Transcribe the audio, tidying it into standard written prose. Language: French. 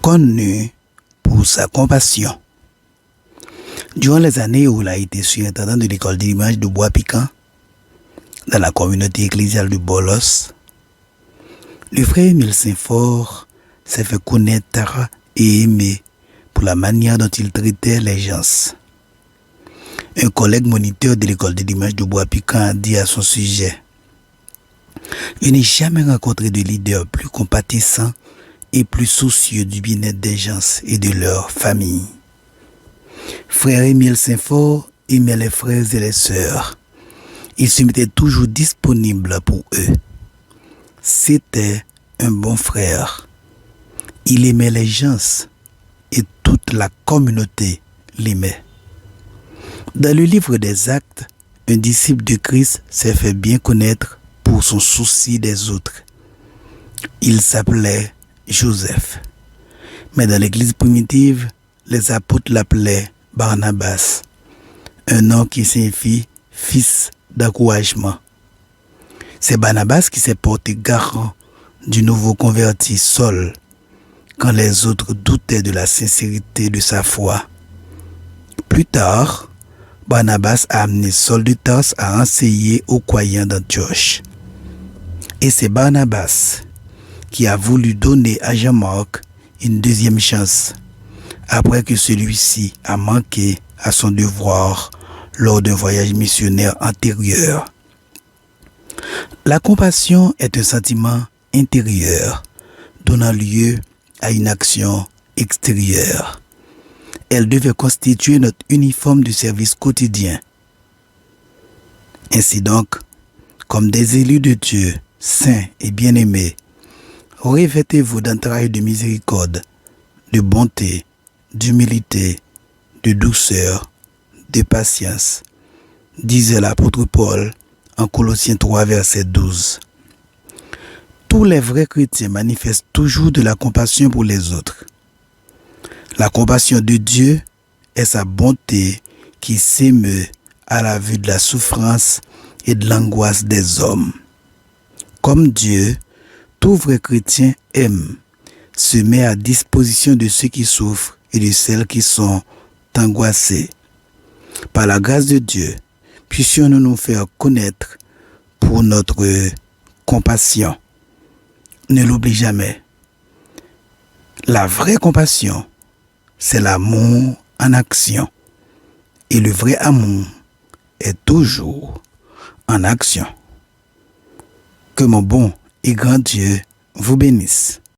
connu pour sa compassion. Durant les années où il a été surintendant de l'école du dimanche de Bois-Piquant, dans la communauté ecclésiale de Bolos, le frère Émile Saint-Fort s'est fait connaître et aimer pour la manière dont il traitait les gens. Un collègue moniteur de l'école de dimanche de Bois-Piquant a dit à son sujet: « Je n'ai jamais rencontré de leader plus compatissant et plus soucieux du bien-être des gens et de leur famille. » Frère Émile Saint-Fort aimait les frères et les sœurs. Il se mettait toujours disponible pour eux. C'était un bon frère. Il aimait les gens et toute la communauté l'aimait. Dans le livre des Actes, un disciple de Christ s'est fait bien connaître pour son souci des autres. Il s'appelait Joseph. Mais dans l'église primitive, les apôtres l'appelaient Barnabas, un nom qui signifie fils d'encouragement. C'est Barnabas qui s'est porté garant du nouveau converti Saul quand les autres doutaient de la sincérité de sa foi. Plus tard, Barnabas a amené Saul de Tarse à enseigner aux croyants d'Antioche. Et c'est Barnabas qui a voulu donner à Jean-Marc une deuxième chance, après que celui-ci a manqué à son devoir lors d'un voyage missionnaire antérieur. La compassion est un sentiment intérieur, donnant lieu à une action extérieure. Elle devait constituer notre uniforme de service quotidien. Ainsi donc, comme des élus de Dieu, saints et bien-aimés, revêtez-vous d'un travail de miséricorde, de bonté, d'humilité, de douceur, de patience, disait l'apôtre Paul en Colossiens 3, verset 12. Tous les vrais chrétiens manifestent toujours de la compassion pour les autres. La compassion de Dieu est sa bonté qui s'émeut à la vue de la souffrance et de l'angoisse des hommes. Comme Dieu, tout vrai chrétien aime, se met à disposition de ceux qui souffrent et de celles qui sont angoissés. Par la grâce de Dieu, puissions-nous nous faire connaître pour notre compassion. Ne l'oublie jamais. La vraie compassion, c'est l'amour en action. Et le vrai amour est toujours en action. Que mon bon et grand Dieu vous bénisse.